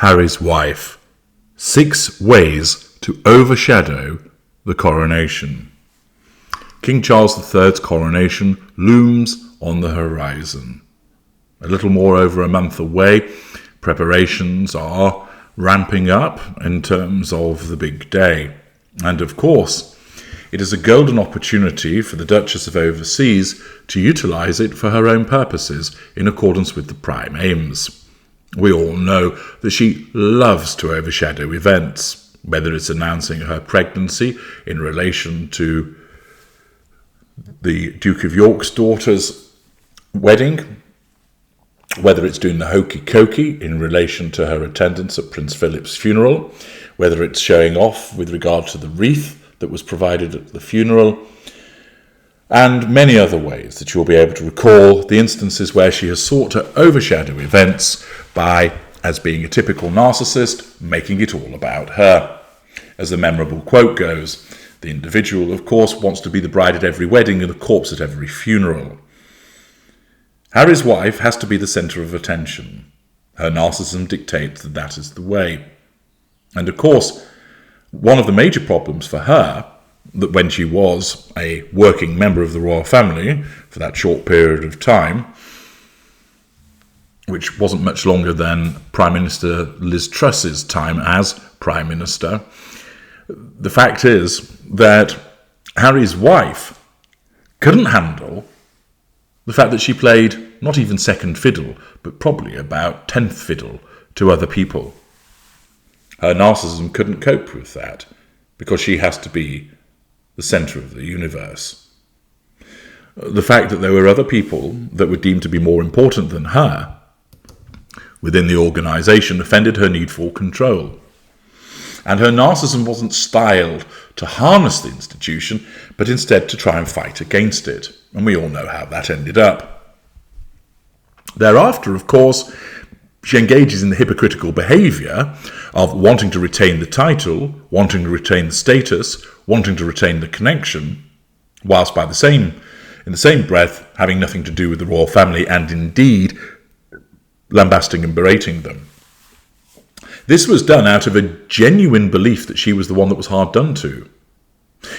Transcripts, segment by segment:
Harry's wife. 6 ways to overshadow the coronation. King Charles III's coronation looms on the horizon. A little more over a month away, preparations are ramping up in terms of the big day. And of course, it is a golden opportunity for the Duchess of Overseas to utilise it for her own purposes in accordance with the prime aims. We all know that she loves to overshadow events, whether it's announcing her pregnancy in relation to the Duke of York's daughter's wedding, whether it's doing the hokey cokey in relation to her attendance at Prince Philip's funeral, whether it's showing off with regard to the wreath that was provided at the funeral, and many other ways that you'll be able to recall the instances where she has sought to overshadow events by, as being a typical narcissist, making it all about her. As the memorable quote goes, the individual, of course, wants to be the bride at every wedding and the corpse at every funeral. Harry's wife has to be the centre of attention. Her narcissism dictates that that is the way. And of course, one of the major problems for her, that when she was a working member of the royal family for that short period of time, which wasn't much longer than Prime Minister Liz Truss's time as Prime Minister, the fact is that Harry's wife couldn't handle the fact that she played not even second fiddle, but probably about 10th fiddle to other people. Her narcissism couldn't cope with that because she has to be the centre of the universe. The fact that there were other people that were deemed to be more important than her within the organisation offended her need for control. And her narcissism wasn't styled to harness the institution, but instead to try and fight against it. And we all know how that ended up. Thereafter, of course, she engages in the hypocritical behaviour of wanting to retain the title, wanting to retain the status, wanting to retain the connection, whilst in the same breath having nothing to do with the royal family and indeed lambasting and berating them. This was done out of a genuine belief that she was the one that was hard done to.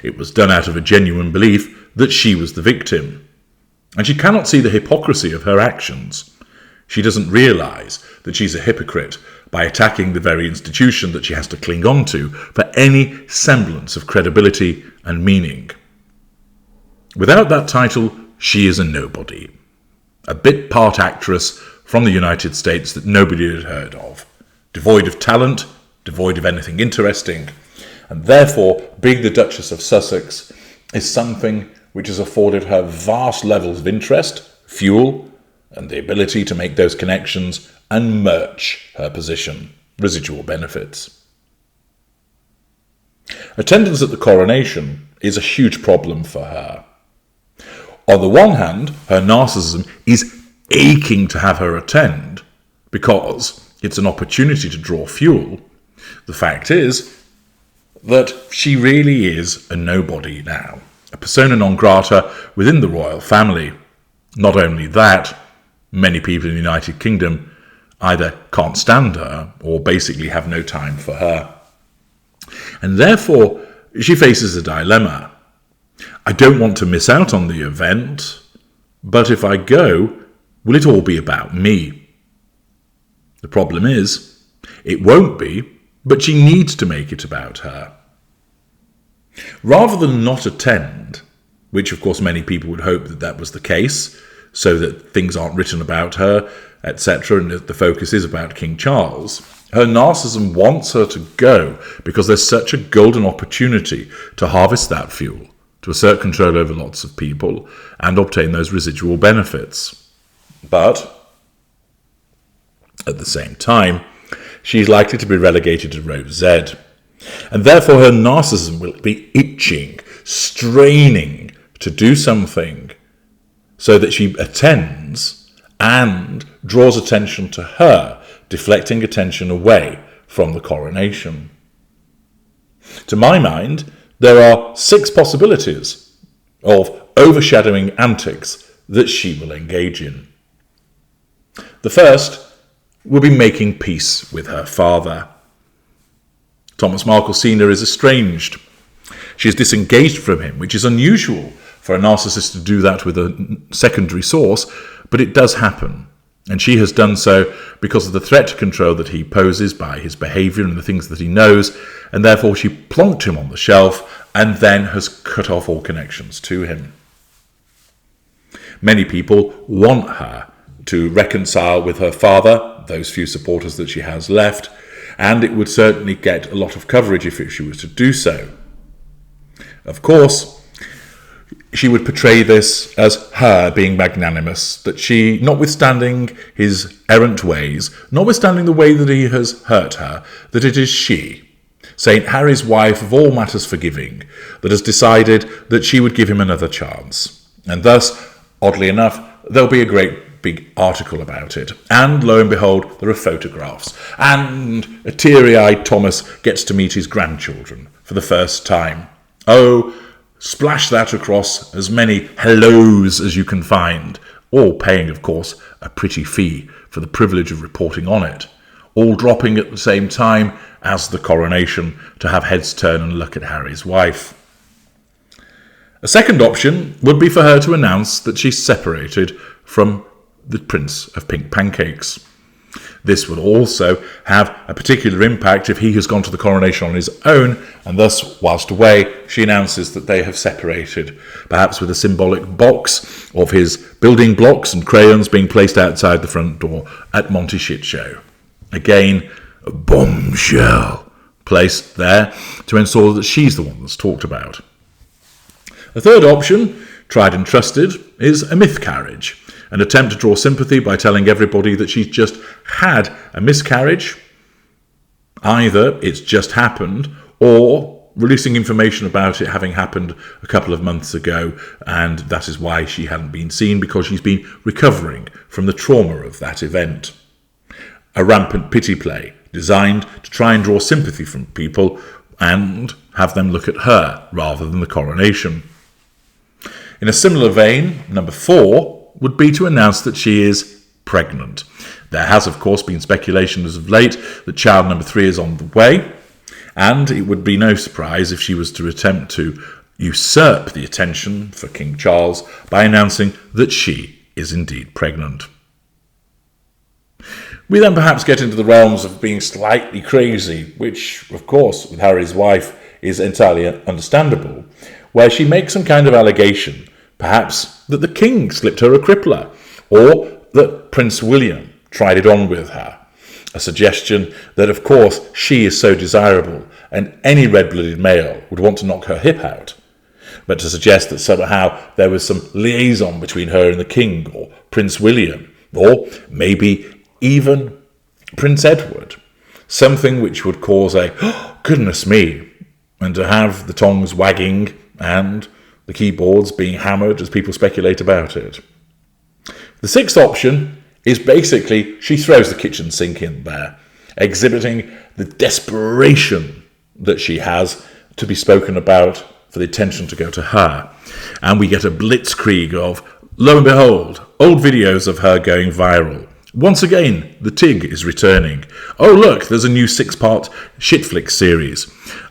It was done out of a genuine belief that she was the victim. And she cannot see the hypocrisy of her actions. She doesn't realise that she's a hypocrite by attacking the very institution that she has to cling on to for any semblance of credibility and meaning. Without that title, she is a nobody. A bit-part actress from the United States that nobody had heard of. Devoid of talent, devoid of anything interesting. And therefore, being the Duchess of Sussex is something which has afforded her vast levels of interest, fuel, and the ability to make those connections and merch her position, residual benefits. Attendance at the coronation is a huge problem for her. On the one hand, her narcissism is aching to have her attend because it's an opportunity to draw fuel. The fact is that she really is a nobody now, a persona non grata within the royal family. Not only that, many people in the United Kingdom either can't stand her or basically have no time for her. And therefore, she faces a dilemma. I don't want to miss out on the event, but if I go, will it all be about me? The problem is, it won't be, but she needs to make it about her. Rather than not attend, which of course many people would hope that that was the case, so that things aren't written about her, etc., and the focus is about King Charles, her narcissism wants her to go because there's such a golden opportunity to harvest that fuel, to assert control over lots of people, and obtain those residual benefits. But at the same time, she is likely to be relegated to row Z, and therefore her narcissism will be itching, straining to do something so that she attends and draws attention to her, deflecting attention away from the coronation. To my mind, there are 6 possibilities of overshadowing antics that she will engage in. The first will be making peace with her father. Thomas Markle Sr. is estranged. She is disengaged from him, which is unusual for a narcissist to do that with a secondary source, but it does happen. And she has done so because of the threat to control that he poses by his behaviour and the things that he knows, and therefore she plonked him on the shelf and then has cut off all connections to him. Many people want her to reconcile with her father, those few supporters that she has left, and it would certainly get a lot of coverage if she was to do so. Of course, she would portray this as her being magnanimous, that she, notwithstanding his errant ways, notwithstanding the way that he has hurt her, that it is she, St. Harry's wife of all matters forgiving, that has decided that she would give him another chance. And thus, oddly enough, there'll be a great big article about it. And lo and behold, there are photographs. And a teary-eyed Thomas gets to meet his grandchildren for the first time. Oh, splash that across as many hellos as you can find, all paying, of course, a pretty fee for the privilege of reporting on it, all dropping at the same time as the coronation to have heads turn and look at Harry's wife. A second option would be for her to announce that she's separated from the Prince of Pink Pancakes. This would also have a particular impact if he has gone to the coronation on his own, and thus, whilst away, she announces that they have separated, perhaps with a symbolic box of his building blocks and crayons being placed outside the front door at Monty Shit Show. Again, a bombshell placed there to ensure that she's the one that's talked about. A third option, tried and trusted, is a miscarriage. An attempt to draw sympathy by telling everybody that she's just had a miscarriage. Either it's just happened, or releasing information about it having happened a couple of months ago, and that is why she hadn't been seen, because she's been recovering from the trauma of that event. A rampant pity play designed to try and draw sympathy from people and have them look at her rather than the coronation. In a similar vein, number 4 would be to announce that she is pregnant. There has, of course, been speculation as of late that child number 3 is on the way, and it would be no surprise if she was to attempt to usurp the attention for King Charles by announcing that she is indeed pregnant. We then perhaps get into the realms of being slightly crazy, which, of course, with Harry's wife is entirely understandable, where she makes some kind of allegation, perhaps that the king slipped her a crippler, or that Prince William tried it on with her. A suggestion that, of course, she is so desirable, and any red-blooded male would want to knock her hip out. But to suggest that somehow there was some liaison between her and the king, or Prince William, or maybe even Prince Edward, something which would cause a, oh, goodness me, and to have the tongues wagging and the keyboards being hammered as people speculate about it. The 6th option is basically she throws the kitchen sink in there, exhibiting the desperation that she has to be spoken about for the attention to go to her. And we get a blitzkrieg of, lo and behold, old videos of her going viral. Once again, the TIG is returning. Oh look, there's a new 6-part Shitflix series.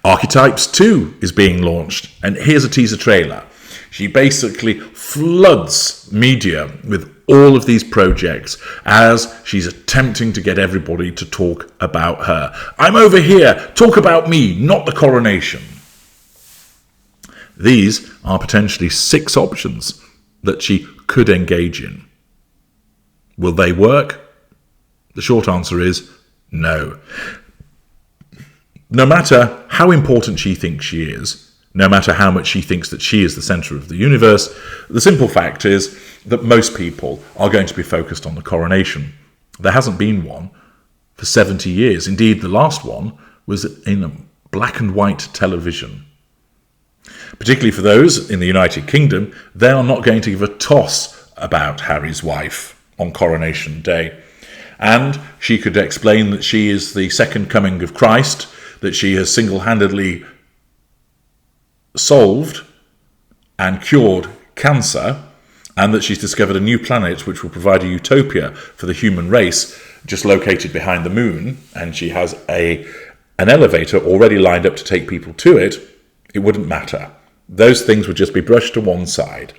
Archetypes 2 is being launched, and here's a teaser trailer. She basically floods media with all of these projects as she's attempting to get everybody to talk about her. I'm over here, talk about me, not the coronation. These are potentially 6 options that she could engage in. Will they work? The short answer is no. No matter how important she thinks she is, no matter how much she thinks that she is the centre of the universe, the simple fact is that most people are going to be focused on the coronation. There hasn't been one for 70 years. Indeed, the last one was in black and white television. Particularly for those in the United Kingdom, they are not going to give a toss about Harry's wife on Coronation Day. And she could explain that she is the second coming of Christ, that she has single-handedly solved and cured cancer, and that she's discovered a new planet which will provide a utopia for the human race. just located behind the moon and she has an elevator already lined up to take people to it, it wouldn't matter. Those things would just be brushed to one side.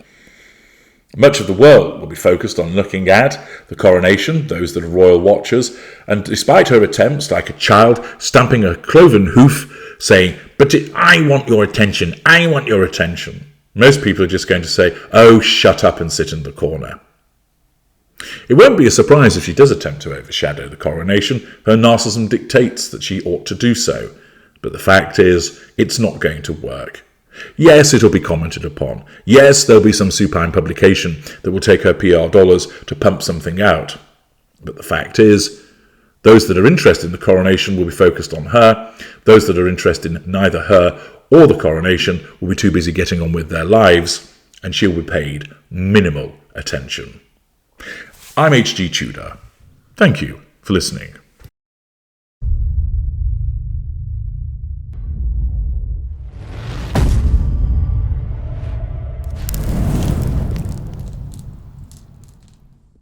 Much of the world will be focused on looking at the coronation, those that are royal watchers, and despite her attempts, like a child stamping a cloven hoof, saying, "But I want your attention, I want your attention," most people are just going to say, "Oh, shut up and sit in the corner." It won't be a surprise if she does attempt to overshadow the coronation. Her narcissism dictates that she ought to do so. But the fact is, it's not going to work. Yes, it'll be commented upon. Yes, there'll be some supine publication that will take her PR dollars to pump something out. But the fact is, those that are interested in the coronation will be focused on her. Those that are interested in neither her or the coronation will be too busy getting on with their lives, and she'll be paid minimal attention. I'm HG Tudor. Thank you for listening.